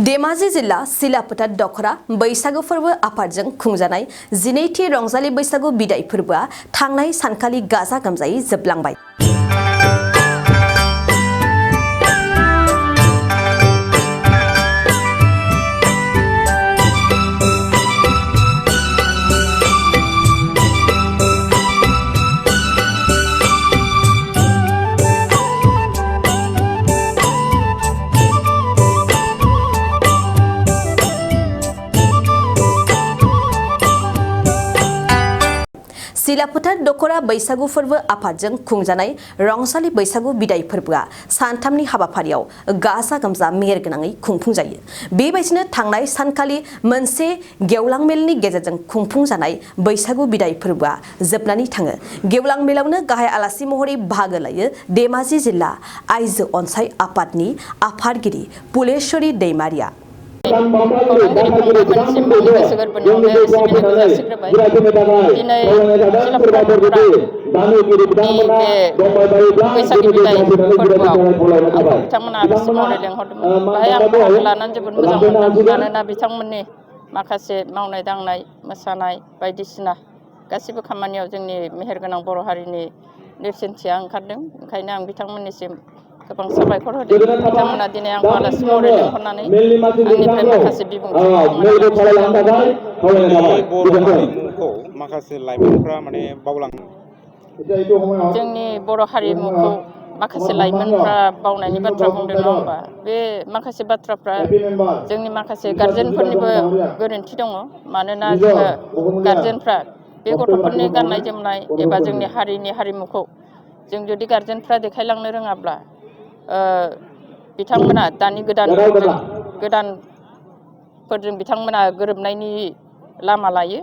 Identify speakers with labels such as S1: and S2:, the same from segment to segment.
S1: धेमाजि जिल्ला सिलापथार दखरा बैसागु फोरबो आफादजों खुंजानाय 12थि रंजालि बैसागु बिदाय फोरबोआ थांनाय सानखालि गाजा गोमजायै जोबलांबाय। सिलापथार दखरा बैसागु फोरबो आफादजों खुंजानाय रंजालि बैसागु बिदाय फोरबोआ सानथामनि हाबाफारियाव गाजा गोमजा मेहेरगोनाङै खुंफुंजायो। बेबायदिनो थांनाय सानखालि मोनसे गेवलां मेलनि गेजेरजों खुंफुंजानाय बैसागु बिदाय फोरबोआ जोबनानै थाङो। गेवलां मेलावनो गाहाय आलासि महरै बाहागो लायो धेमाजि जिल्ला आइजो अनसाय आफादनि आफादगिरि पुलेश्वरी दैमारिया।
S2: खौरांगिरि फंबायमोननिसिम आंनि गोसो गोरबोनिफ्राय सिबिनायखौ जासिग्रोबाय। दिनै सिलापथार दखरानि बे बैसागि बिदाय फोरबोआव आंखौ बिथांमोना आलासि महरै लेंहरदोंमोन। बेहाय आं बाहागो लानानै जोबोद मोजां मोनदों। मानोना बिथांमोननि माखासे मावनाय दांनाय मोसानाय बायदिसिना गासिबो खामानियाव जोंनि मेहेरगोनां बर' हारिनि नेरसोनथिया ओंखारदों। ओंखायनो आं बिथांमोननिसिम गोबां साबायखर होदों। बिथांमोना दिनै आंखौ आलासि महरै लेंहरनानै आंनिफ्राय माखासे बिबुंथि बिथांमोना लाखिनाय जादों।
S3: बर' हारिमुखौ माखासे लाइमोनफ्रा माने बावलाङो।
S2: जोंनि बर' हारिमुखौ माखासे लाइमोनफ्रा बावनायनि बाथ्रा बुंदों नङा होमबा? बे माखासे बाथ्राफ्रा जोंनि माखासे गारजेनफोरनिबो गोरोन्थि दङ। मानोना जोङो गारजेनफ्रा बे गथ'फोरनि गाननाय जोमनाय एबा जोंनि हारिनि हारिमुखौ जों जुदि गारजेनफ्रा देखायलांनो रोङाब्ला बिथांमोना दानि गोदानफोरजों बिथांमोना गोरोबनायनि लामा लायो।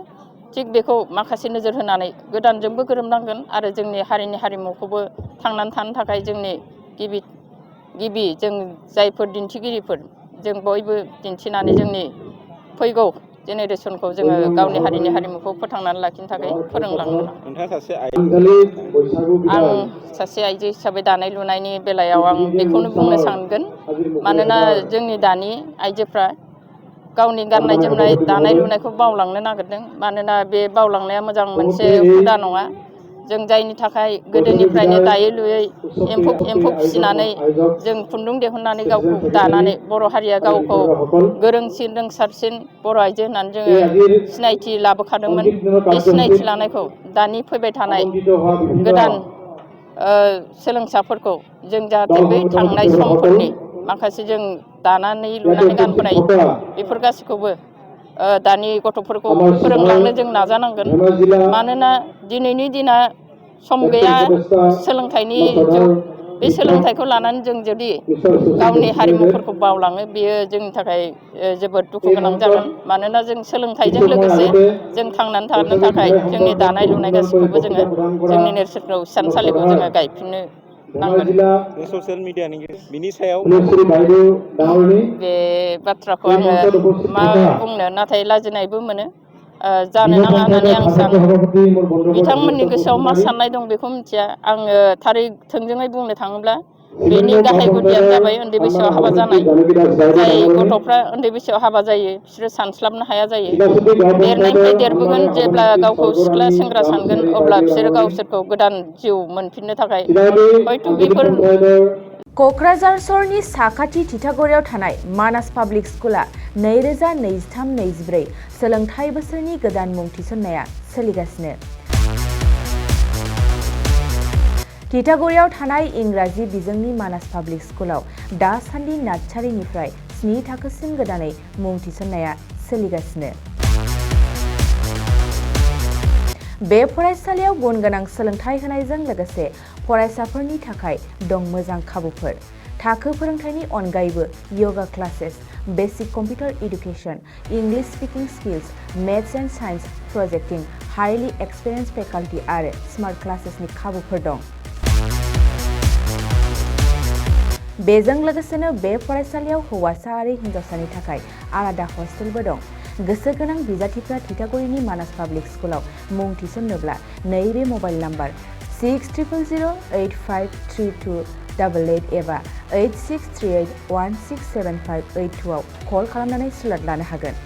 S2: थिग बेखौ माखासे नोजोर होनानै गोदानजोंबो गोरोबनांगोन आरो जोंनि हारिनि हारिमुखौबो थांनानै थानो थाखाय जोंनि गिबि जों जायफोर दिन्थिगिरिफोर जों बयबो दिन्थिनानै जोंनि फैगौ जेनेरेसनखौ जोङो गावनि हारिनि हारिमुखौ फोथांनानै लाखिनो थाखाय फोरोंलांनो आं सासे आइजो हिसाबै दानाय लुनायनि बेलायाव आं बेखौनो बुंनो सानगोन। मानोना जोंनि दानि आइजोफ्रा गावनि गाननाय जोमनाय दानाय लुनायखौ बावलांनो नागिरदों। मानोना बे बावलांनाया मोजां मोनसे हुदा नङा। जों जायनि थाखाय गोदोनिफ्रायनो दायै लुयै एम्फौ फिसिनानै जों खुन्दुं दिहुननानै गावखौ दानानै बर' हारिया गावखौ गोरोंसिन रोंसारसिन बर' आइजो होननानै जोङो सिनायथि लाबोखादोंमोन। बे सिनायथि लानायखौ दानि फैबाय थानाय गोदान सोलोंसाफोरखौ जों जाहाथे बै थांनाय समफोरनि माखासे जों दानानै लुनानै गानबोनाय बेफोर गासैखौबो दानि गथ'फोरखौ फोरोंलांनो जों नाजानांगोन। मानोना दिनैनि दिना सम गैया, सोलोंथाइनि जुग। बे सोलोंथाइखौ लानानै जों जुदि गावनि हारिमुफोरखौ बावलाङो बेयो जोंनि थाखाय जोबोद दुखु गोनां जागोन। मानोना जों सोलोंथाइजों लोगोसे जों थांनानै थानो थाखाय जोंनि दानाय लुनाय गासैखौबो जोङो जोंनि नेरसोनखौ हिसानसालिखौ जोङो गायफिननो नांगोन।
S3: ससियेल मिडियानि बिनि सायाव
S2: बे बाथ्राखौ आङो मा बुंनो, नाथाय लाजिनायबो मोनो। जानो नाङा होननानै आं सानो। बिथांमोननि गोसोआव मा साननाय दं बेखौ मिथिया। आङो थारै थोंजोङै बुंनो थाङोब्ला बेनि गाहाय गुदियानो जाबाय उन्दै बैसोआव हाबा जानाय। जाय गथ'फ्रा उन्दै बैसोआव हाबा जायो बिसोरो सानस्लाबनो हाया जायो। देरनायनिफ्राय देरबोगोन, जेब्ला गावखौ सिख्ला सेंग्रा सानगोन अब्ला बिसोरो गावसोरखौ गोदान जिउ मोनफिननो थाखाय हयथ' बेफोर
S4: क'क्राझार सहरनि साखाथि थिथागुरियाव थानाय मानास पाब्लिक स्कुला 2023-24 सोलोंथाइ बोसोरनि गोदान मुं थिसननाया सोलिगासिनो। थिथागुरियाव थानाय इंराजि बिजोंनि मानास पाब्लिक स्कुलाव दासान्दि नार्सारिनिफ्राय 7 थाखोसिम गोदानै मुं थिसननाया सोलिगासिनो। बे फरायसालियाव गुन गोनां सोलोंथाइ होनायजों लोगोसे फरायसाफोरनि थाखाय दं मोजां खाबुफोर। थाखो फोरोंथायनि अनगायैबो yoga classes, basic computer education, English speaking skills, maths and science प्रजेक्टिं, हाइलि एक्सपिरियेन्स फेकाल्टी आरो स्मार्ट क्लासेसनि खाबुफोर दं। बेजों लोगोसेनो बे फरायसालियाव हौवासा आरो हिन्जावसानि थाखाय आलादा हस्टेलबो दं। गोसो गोनां बिजाथिफ्रा थिथागुरिनि मानास पाब्लिक स्कुलाव मुं थिसन्नोब्ला नैबे मबाइल नाम्बार 60008532 88 एबा 8638167582 आव कल खालामनानै स्लट लानो हागोन।